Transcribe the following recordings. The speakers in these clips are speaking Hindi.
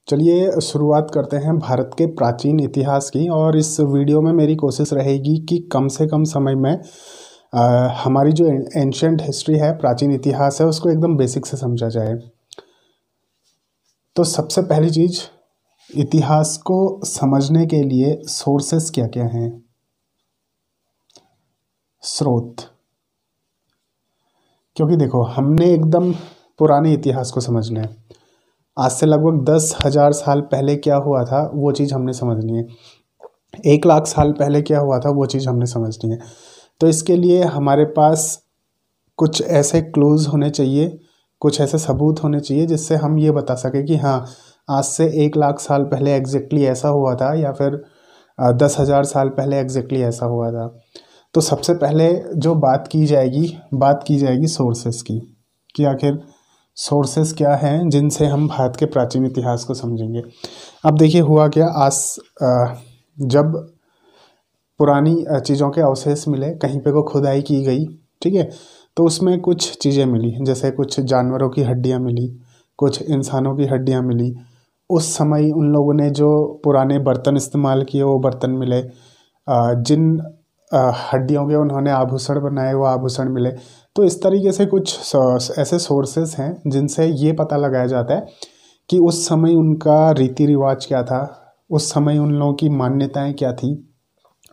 चलिए शुरुआत करते हैं भारत के प्राचीन इतिहास की। और इस वीडियो में मेरी कोशिश रहेगी कि कम से कम समय में हमारी जो एंशियंट हिस्ट्री है, प्राचीन इतिहास है, उसको एकदम बेसिक से समझा जाए। तो सबसे पहली चीज़, इतिहास को समझने के लिए सोर्सेस क्या क्या हैं, स्रोत। क्योंकि देखो, हमने एकदम पुराने इतिहास को समझना है। आज से लगभग 10,000 साल पहले क्या हुआ था वो चीज़ हमने समझनी है। 1,00,000 साल पहले क्या हुआ था वो चीज़ हमने समझनी है। तो इसके लिए हमारे पास कुछ ऐसे क्लूज होने चाहिए, कुछ ऐसे सबूत होने चाहिए जिससे हम ये बता सकें कि हाँ, आज से 1,00,000 साल पहले एग्जैक्टली ऐसा हुआ था, या फिर 10,000 साल पहले एग्जैक्टली ऐसा हुआ था। तो सबसे पहले जो बात की जाएगी सोर्सेस की, कि आखिर सोर्सेस क्या हैं जिनसे हम भारत के प्राचीन इतिहास को समझेंगे। अब देखिए हुआ क्या, जब पुरानी चीज़ों के अवशेष मिले, कहीं पे को खुदाई की गई, ठीक है, तो उसमें कुछ चीज़ें मिली, जैसे कुछ जानवरों की हड्डियाँ मिली, कुछ इंसानों की हड्डियाँ मिली। उस समय उन लोगों ने जो पुराने बर्तन इस्तेमाल किए वो बर्तन मिले, जिन हड्डियों के उन्होंने आभूषण बनाए वो आभूषण मिले। तो इस तरीके से कुछ ऐसे सोर्सेस हैं जिनसे ये पता लगाया जाता है कि उस समय उनका रीति रिवाज क्या था, उस समय उन लोगों की मान्यताएं क्या थी,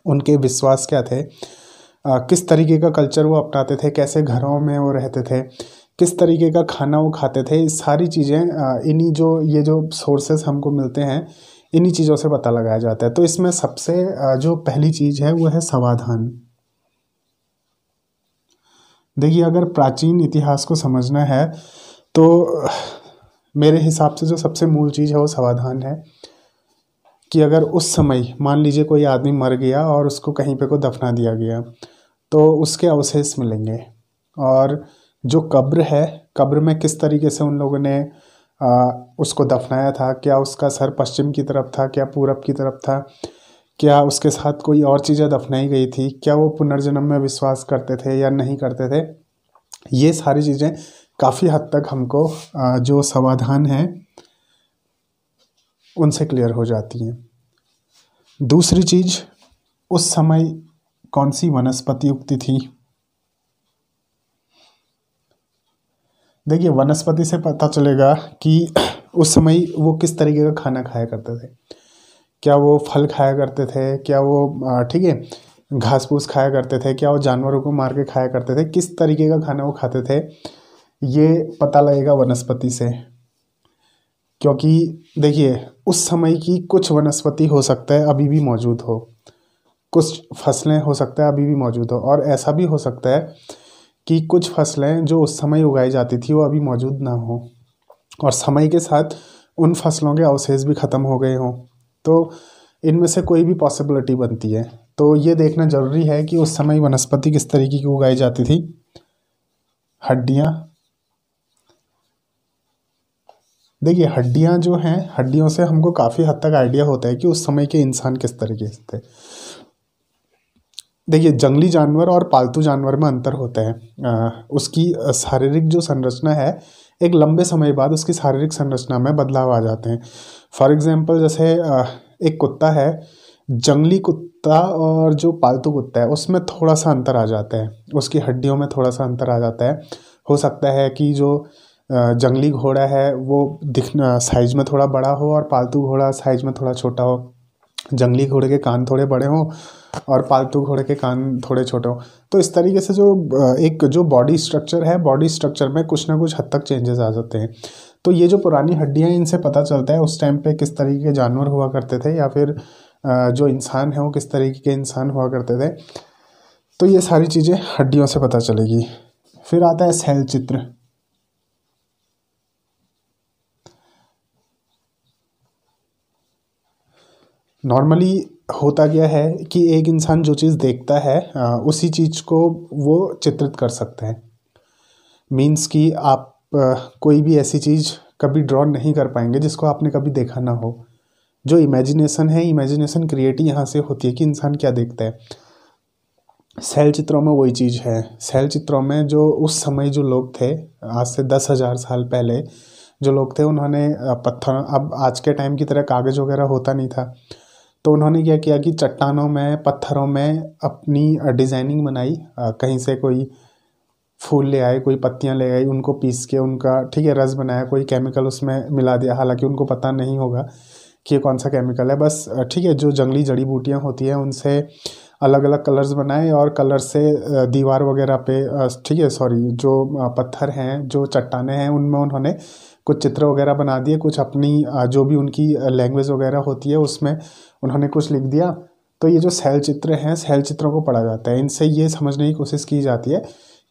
उनके विश्वास क्या थे, किस तरीके का कल्चर वो अपनाते थे, कैसे घरों में वो रहते थे, किस तरीके का खाना वो खाते थे। सारी चीज़ें इन्हीं ये जो सोर्सेस हमको मिलते हैं, इन्हीं चीज़ों से पता लगाया जाता है। तो इसमें सबसे जो पहली चीज़ है वो है समाधान। देखिए, अगर प्राचीन इतिहास को समझना है तो मेरे हिसाब से जो सबसे मूल चीज़ है वो समाधान है। कि अगर उस समय मान लीजिए कोई आदमी मर गया और उसको कहीं पे को दफना दिया गया, तो उसके अवशेष मिलेंगे। और जो कब्र है, कब्र में किस तरीके से उन लोगों ने उसको दफनाया था, क्या उसका सर पश्चिम की तरफ था, क्या पूरब की तरफ था, क्या उसके साथ कोई और चीज़ें दफनाई गई थी, क्या वो पुनर्जन्म में विश्वास करते थे या नहीं करते थे। ये सारी चीज़ें काफ़ी हद तक हमको जो समाधान है उनसे क्लियर हो जाती हैं। दूसरी चीज़, उस समय कौन सी वनस्पति उगती थी। देखिए, वनस्पति से पता चलेगा कि उस समय वो किस तरीके का खाना खाया करते थे। क्या वो फल खाया करते थे, क्या वो ठीक है घास फूस खाया करते थे, क्या वो जानवरों को मार के खाया करते थे, किस तरीके का खाना वो खाते थे, ये पता लगेगा वनस्पति से। क्योंकि देखिए, उस समय की कुछ वनस्पति हो सकता है अभी भी मौजूद हो, कुछ फसलें हो सकता है अभी भी मौजूद हो, और ऐसा भी हो सकता है कि कुछ फसलें जो उस समय उगाई जाती थी वो अभी मौजूद ना हो, और समय के साथ उन फसलों के अवशेष भी ख़त्म हो गए हों। तो इनमें से कोई भी पॉसिबिलिटी बनती है। तो ये देखना ज़रूरी है कि उस समय वनस्पति किस तरीके की उगाई जाती थी। हड्डियाँ, देखिए हड्डियाँ जो हैं, हड्डियों से हमको काफ़ी हद तक आइडिया होता है कि उस समय के इंसान किस तरीके से थे। देखिए, जंगली जानवर और पालतू जानवर में अंतर होता है। उसकी शारीरिक जो संरचना है, एक लंबे समय बाद उसकी शारीरिक संरचना में बदलाव आ जाते हैं। फॉर एग्जांपल, जैसे एक कुत्ता है, जंगली कुत्ता और जो पालतू कुत्ता है उसमें थोड़ा सा अंतर आ जाता है, उसकी हड्डियों में थोड़ा सा अंतर आ जाता है। हो सकता है कि जो जंगली घोड़ा है वो दिखना साइज में थोड़ा बड़ा हो और पालतू घोड़ा साइज में थोड़ा छोटा हो। जंगली घोड़े के कान थोड़े बड़े हों और पालतू घोड़े के कान थोड़े छोटे हों। तो इस तरीके से एक जो बॉडी स्ट्रक्चर है, बॉडी स्ट्रक्चर में कुछ ना कुछ हद तक चेंजेस आ जाते हैं। तो ये जो पुरानी हड्डियाँ, इनसे पता चलता है उस टाइम पे किस तरीके के जानवर हुआ करते थे, या फिर जो इंसान है वो किस तरीके के इंसान हुआ करते थे। तो ये सारी चीज़ें हड्डियों से पता चलेगी। फिर आता है शैल चित्र। नॉर्मली होता क्या है कि एक इंसान जो चीज़ देखता है उसी चीज़ को वो चित्रित कर सकता है। मीन्स कि आप कोई भी ऐसी चीज़ कभी ड्रॉ नहीं कर पाएंगे जिसको आपने कभी देखा ना हो। जो इमेजिनेशन है, इमेजिनेशन क्रिएट ही यहाँ से होती है कि इंसान क्या देखता है। शैल चित्रों में वही चीज़ है। शैल चित्रों में जो उस समय जो लोग थे, आज से 10,000 साल पहले जो लोग थे उन्होंने पत्थर, अब आज के टाइम की तरह कागज़ वगैरह होता नहीं था, तो उन्होंने क्या किया कि चट्टानों में, पत्थरों में अपनी डिज़ाइनिंग बनाई। कहीं से कोई फूल ले आए, कोई पत्तियां ले आई, उनको पीस के उनका ठीक है रस बनाया, कोई केमिकल उसमें मिला दिया, हालांकि उनको पता नहीं होगा कि ये कौन सा केमिकल है, बस ठीक है जो जंगली जड़ी बूटियां होती हैं उनसे अलग अलग कलर्स बनाए और कलर से दीवार वगैरह पे ठीक है सॉरी जो पत्थर हैं, जो चट्टानें हैं, उनमें उन्होंने कुछ चित्र वगैरह बना दिए, कुछ अपनी जो भी उनकी लैंग्वेज वगैरह होती है उसमें उन्होंने कुछ लिख दिया। तो ये जो शैल चित्र हैं, शैल चित्रों को पढ़ा जाता है। इनसे ये समझने की कोशिश की जाती है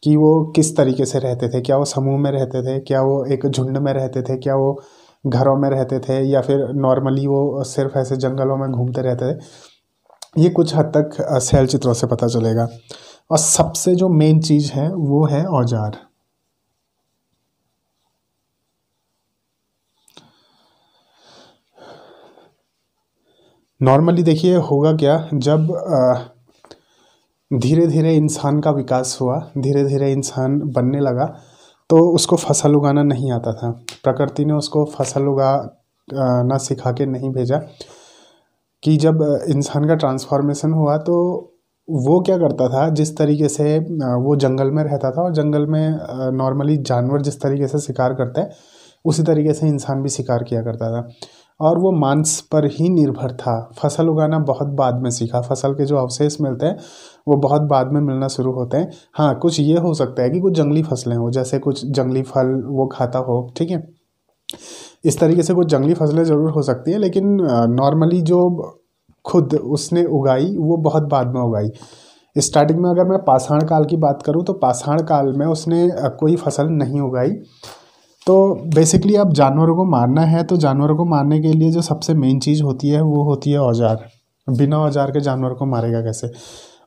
कि वो किस तरीके से रहते थे, क्या वो समूह में रहते थे, क्या वो एक झुंड में रहते थे, क्या वो घरों में रहते थे, या फिर नॉर्मली वो सिर्फ ऐसे जंगलों में घूमते रहते थे। ये कुछ हद तक शैल चित्रों से पता चलेगा। और सबसे जो मेन चीज़ है वो है औजार। नॉर्मली देखिए होगा क्या, जब धीरे धीरे इंसान का विकास हुआ, धीरे धीरे इंसान बनने लगा, तो उसको फसल उगाना नहीं आता था। प्रकृति ने उसको फसल उगा ना सिखा के नहीं भेजा। कि जब इंसान का ट्रांसफॉर्मेशन हुआ तो वो क्या करता था, जिस तरीके से वो जंगल में रहता था, और जंगल में नॉर्मली जानवर जिस तरीके से शिकार करते हैं उसी तरीके से इंसान भी शिकार किया करता था, और वो मांस पर ही निर्भर था। फसल उगाना बहुत बाद में सीखा, फसल के जो अवशेष मिलते हैं वो बहुत बाद में मिलना शुरू होते हैं। हाँ, कुछ ये हो सकता है कि कुछ जंगली फसलें हो, जैसे कुछ जंगली फल वो खाता हो, ठीक है, इस तरीके से कुछ जंगली फसलें ज़रूर हो सकती हैं, लेकिन नॉर्मली जो खुद उसने उगाई वो बहुत बाद में उगाई। स्टार्टिंग में अगर मैं पाषाण काल की बात करूँ तो पाषाण काल में उसने कोई फसल नहीं उगाई। तो बेसिकली अब जानवरों को मारना है तो जानवरों को मारने के लिए जो सबसे मेन चीज़ होती है वो होती है औजार। बिना औजार के जानवर को मारेगा कैसे?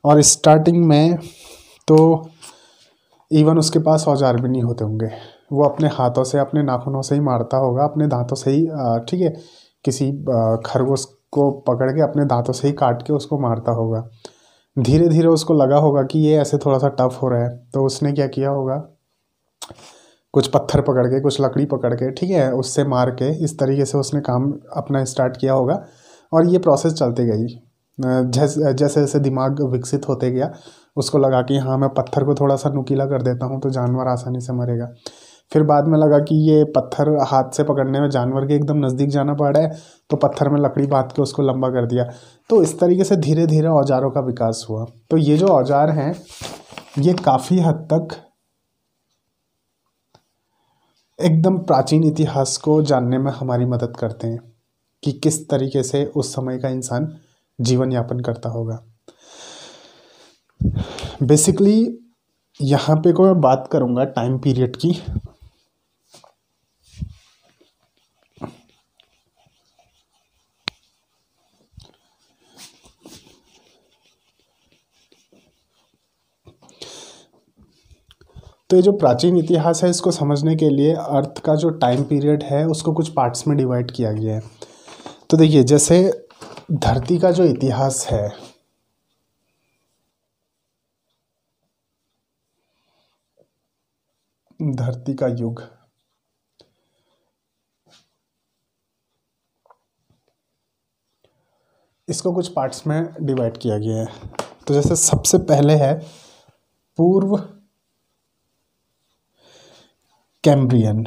और स्टार्टिंग में तो इवन उसके पास औजार भी नहीं होते होंगे, वो अपने हाथों से, अपने नाखूनों से ही मारता होगा, अपने दांतों से ही ठीक है, किसी खरगोश को पकड़ के अपने दांतों से ही काट के उसको मारता होगा। धीरे धीरे उसको लगा होगा कि ये ऐसे थोड़ा सा टफ हो रहा है, तो उसने क्या किया होगा, कुछ पत्थर पकड़ के, कुछ लकड़ी पकड़ के, ठीक है, उससे मार के इस तरीके से उसने काम अपना स्टार्ट किया होगा। और ये प्रोसेस चलते गई, जैसे जैसे दिमाग विकसित होते गया, उसको लगा कि हाँ मैं पत्थर को थोड़ा सा नुकीला कर देता हूँ तो जानवर आसानी से मरेगा। फिर बाद में लगा कि ये पत्थर हाथ से पकड़ने में जानवर के एकदम नज़दीक जाना पड़ रहा है, तो पत्थर में लकड़ी बांध के उसको लंबा कर दिया। तो इस तरीके से धीरे धीरे औजारों का विकास हुआ। तो ये जो औजार हैं ये काफ़ी हद तक एकदम प्राचीन इतिहास को जानने में हमारी मदद करते हैं कि किस तरीके से उस समय का इंसान जीवन यापन करता होगा। बेसिकली यहाँ पे को मैं बात करूँगा टाइम पीरियड की। तो ये जो प्राचीन इतिहास है इसको समझने के लिए अर्थ का जो टाइम पीरियड है उसको कुछ पार्ट्स में डिवाइड किया गया है। तो देखिए, जैसे धरती का जो इतिहास है, धरती का युग, इसको कुछ पार्ट्स में डिवाइड किया गया है। तो जैसे सबसे पहले है पूर्व कैम्ब्रियन।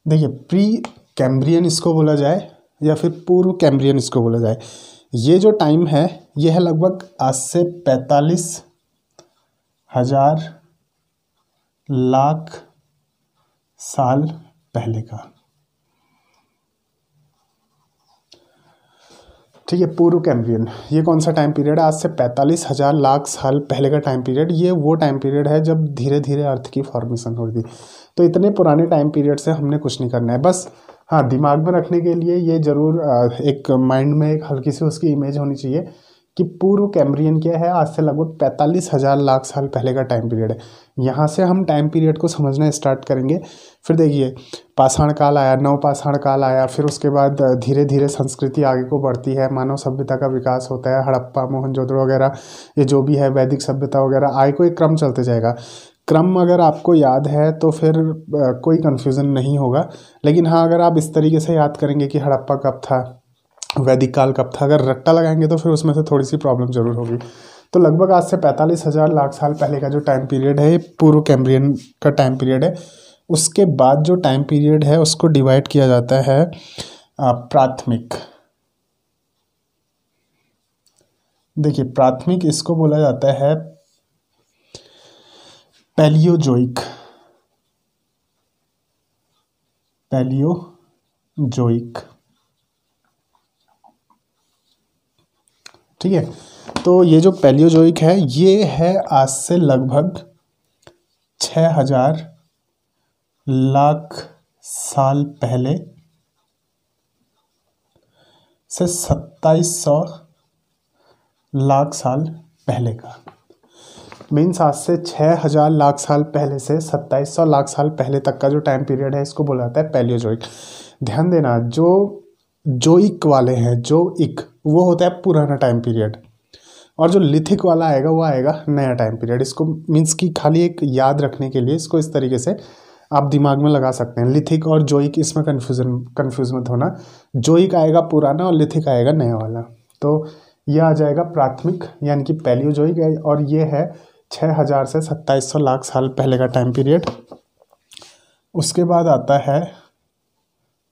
देखिए, प्री कैम्ब्रियन इसको बोला जाए या फिर पूर्व कैम्ब्रियन इसको बोला जाए। ये जो टाइम है ये है लगभग आज से 45,000 लाख साल पहले का, ठीक है। पूर्व कैम्ब्रियन ये कौन सा टाइम पीरियड है? आज से 45,000 लाख साल पहले का टाइम पीरियड। ये वो टाइम पीरियड है जब धीरे धीरे अर्थ की फॉर्मेशन हो रही थी। तो इतने पुराने टाइम पीरियड से हमने कुछ नहीं करना है, बस हाँ दिमाग में रखने के लिए ये ज़रूर एक माइंड में एक हल्की सी उसकी इमेज होनी चाहिए कि पूर्व कैम्ब्रियन क्या है, आज से लगभग 45,000 लाख साल पहले का टाइम पीरियड है। यहाँ से हम टाइम पीरियड को समझना स्टार्ट करेंगे। फिर देखिए पाषाण काल आया, नवपाषाण काल आया, फिर उसके बाद धीरे धीरे संस्कृति आगे को बढ़ती है, मानव सभ्यता का विकास होता है, हड़प्पा मोहनजोदड़ो वगैरह ये जो भी है वैदिक सभ्यता वगैरह आगे को एक क्रम चलते जाएगा। क्रम अगर आपको याद है तो फिर कोई कन्फ्यूज़न नहीं होगा। लेकिन हाँ, अगर आप इस तरीके से याद करेंगे कि हड़प्पा कब था, वैदिक काल कब था, अगर रट्टा लगाएंगे तो फिर उसमें से थोड़ी सी प्रॉब्लम जरूर होगी। तो लगभग आज से 45,000 लाख साल पहले का जो टाइम पीरियड है ये पूर्व कैम्ब्रियन का टाइम पीरियड है। उसके बाद जो टाइम पीरियड है उसको डिवाइड किया जाता है प्राथमिक। देखिए प्राथमिक इसको बोला जाता है पैलियोजोइक। पैलियोजोइक, ठीक है। तो ये जो पैलियोजोइक है ये है आज से लगभग 6,000 लाख साल पहले से 2,700 लाख साल पहले का। मीन्स आज से 6,000 लाख साल पहले से 2,700 लाख साल पहले तक का जो टाइम पीरियड है इसको बोला जाता है पैलियोजोइक। ध्यान देना, जो जोइक वाले हैं, जोइक वो होता है पुराना टाइम पीरियड, और जो लिथिक वाला आएगा वो आएगा नया टाइम पीरियड। इसको मीन्स कि खाली एक याद रखने के लिए इसको इस तरीके से आप दिमाग में लगा सकते हैं, लिथिक और जोइक, इसमें कन्फ्यूज मत होना। जोइक आएगा पुराना और लिथिक आएगा नया वाला। तो यह आ जाएगा प्राथमिक यानी कि पैलियोजोइक है, और ये है 6,000 से 2,700 लाख साल पहले का टाइम पीरियड। उसके बाद आता है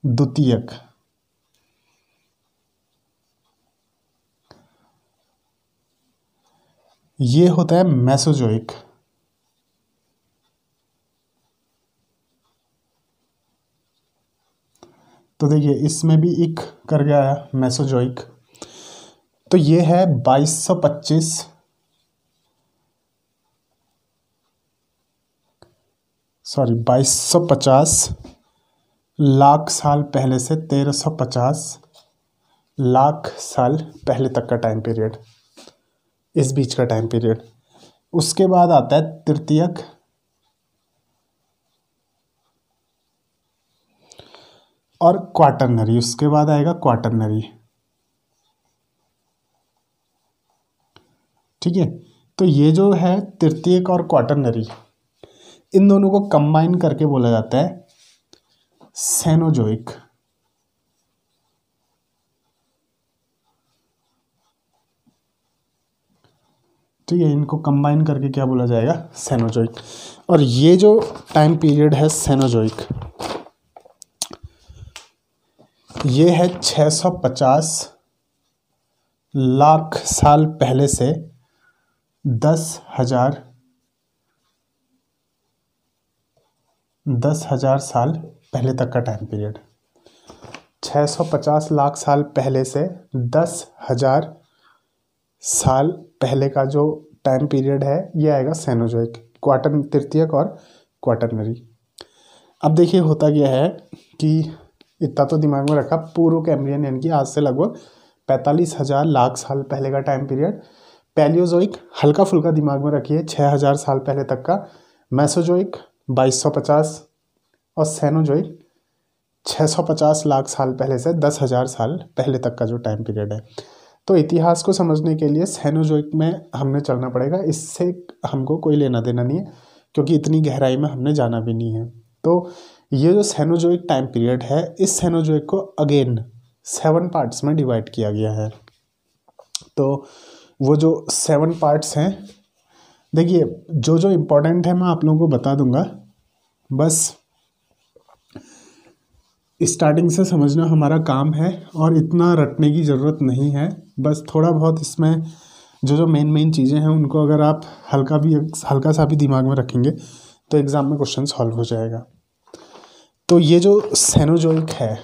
द्वितीयक। ये होता है मेसोजोइक। तो देखिए इसमें भी इक कर गया है मेसोजोइक। तो ये है 2250 लाख साल पहले से 1350 लाख साल पहले तक का टाइम पीरियड, इस बीच का टाइम पीरियड। उसके बाद आता है तृतीयक। और क्वाटरनरी, उसके बाद आएगा क्वाटरनरी, ठीक है। तो ये जो है तृतीयक और क्वाटरनरी, इन दोनों को कंबाइन करके बोला जाता है सेनोजोइक। ठीक है, इनको कंबाइन करके क्या बोला जाएगा, सेनोजोइक। और ये जो टाइम पीरियड है सेनोजोइक, ये है 650 लाख साल पहले से 10,000 साल पहले तक का टाइम पीरियड। 650 लाख साल पहले से 10,000 साल पहले का जो टाइम पीरियड है ये आएगा सेनोजोइक, क्वार्टर तृतीयक और क्वाटरनरी। अब देखिए होता क्या है कि इतना तो दिमाग में रखा, पूर्व कैम्ब्रियन यानी कि आज से लगभग 45,000 लाख साल पहले का टाइम पीरियड। पैलियोजोइक हल्का फुल्का दिमाग में रखिए 6,000 साल पहले तक का। मेसोजोइक 2250 और सेनोजोइक 650 लाख साल पहले से 10,000 साल पहले तक का जो टाइम पीरियड है। तो इतिहास को समझने के लिए सेनोजोइक में हमने चलना पड़ेगा, इससे हमको कोई लेना देना नहीं है क्योंकि इतनी गहराई में हमने जाना भी नहीं है। तो ये जो सेनोजोइक टाइम पीरियड है, इस सेनोजोइक को अगेन 7 पार्ट्स में डिवाइड किया गया है। तो वो जो 7 पार्ट्स हैं, देखिए जो जो इम्पोर्टेंट है मैं आप लोगों को बता दूंगा, बस स्टार्टिंग से समझना हमारा काम है और इतना रटने की ज़रूरत नहीं है। बस थोड़ा बहुत इसमें जो जो मेन चीज़ें हैं उनको अगर आप हल्का सा भी दिमाग में रखेंगे तो एग्ज़ाम में क्वेश्चन सॉल्व हो जाएगा। तो ये जो सेनोजोइक है,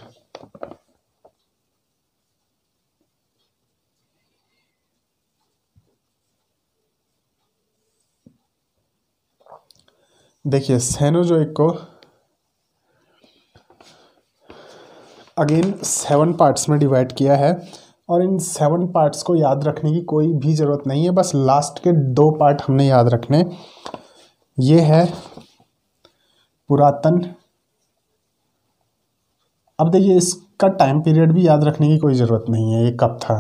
देखिए सेनोजोइक को अगेन 7 पार्ट्स में डिवाइड किया है और इन 7 पार्ट्स को याद रखने की कोई भी ज़रूरत नहीं है, बस लास्ट के 2 पार्ट हमने याद रखने। ये है पुरातन। अब देखिए इसका टाइम पीरियड भी याद रखने की कोई ज़रूरत नहीं है, ये कब था।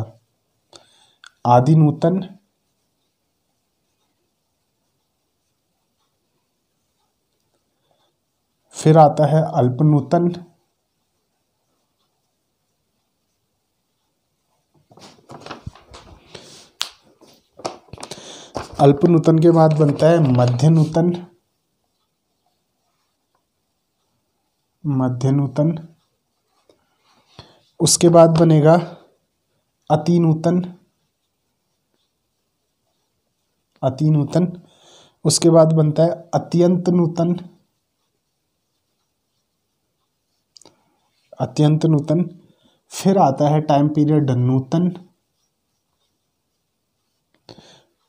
आदि नूतन, फिर आता है अल्प नूतन, अल्प नूतन के बाद बनता है मध्य नूतन, मध्य नूतन, उसके बाद बनेगा अति नूतन, अति नूतन, उसके बाद बनता है अत्यंत नूतन, अत्यंत नूतन, फिर आता है टाइम पीरियड नूतन,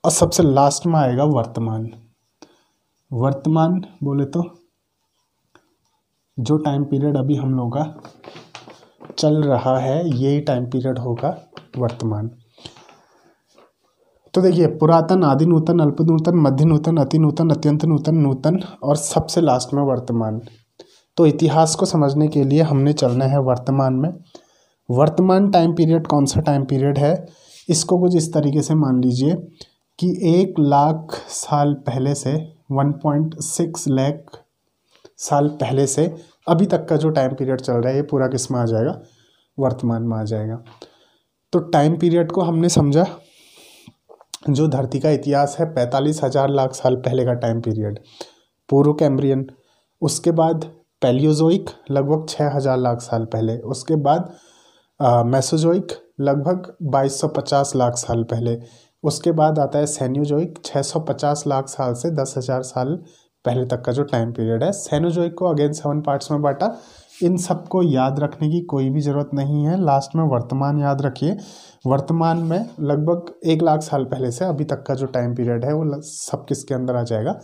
और सबसे लास्ट में आएगा वर्तमान। वर्तमान बोले तो जो टाइम पीरियड अभी हम लोग का चल रहा है यही टाइम पीरियड होगा वर्तमान। तो देखिए पुरातन, आदि नूतन, अल्प नूतन, मध्य नूतन, अति नूतन, अत्यंत नूतन, नूतन और सबसे लास्ट में वर्तमान। तो इतिहास को समझने के लिए हमने चलना है वर्तमान में। वर्तमान टाइम पीरियड कौन सा टाइम पीरियड है, इसको कुछ इस तरीके से मान लीजिए कि 1 लाख साल पहले से 1.6 लाख साल पहले से अभी तक का जो टाइम पीरियड चल रहा है ये पूरा किस में आ जाएगा, वर्तमान में आ जाएगा। तो टाइम पीरियड को हमने समझा, जो धरती का इतिहास है 45,000 लाख साल पहले का टाइम पीरियड, पूर्व कैम्ब्रियन, उसके बाद पैलियोजोइक लगभग 6,000 लाख साल पहले, उसके बाद मेसोजोइक लगभग 2250 लाख साल पहले, उसके बाद आता है सेनोजोइक 650 लाख साल से 10,000 साल पहले तक का जो टाइम पीरियड है। सेनोजोइक को अगेन 7 पार्ट्स में बांटा। इन सबको याद रखने की कोई भी ज़रूरत नहीं है, लास्ट में वर्तमान याद रखिए। वर्तमान में लगभग 1 लाख साल पहले से अभी तक का जो टाइम पीरियड है वो सब किसके अंदर आ जाएगा,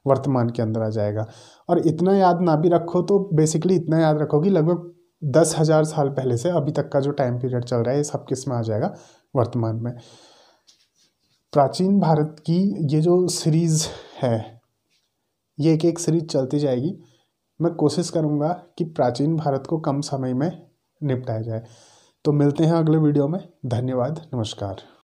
वर्तमान के अंदर आ जाएगा। और इतना याद ना भी रखो तो बेसिकली इतना याद रखो कि लगभग 10,000 साल पहले से अभी तक का जो टाइम पीरियड चल रहा है ये सब किस में आ जाएगा, वर्तमान में। प्राचीन भारत की ये जो सीरीज़ है ये एक सीरीज चलती जाएगी। मैं कोशिश करूँगा कि प्राचीन भारत को कम समय में निपटाया जाए। तो मिलते हैं अगले वीडियो में। धन्यवाद, नमस्कार।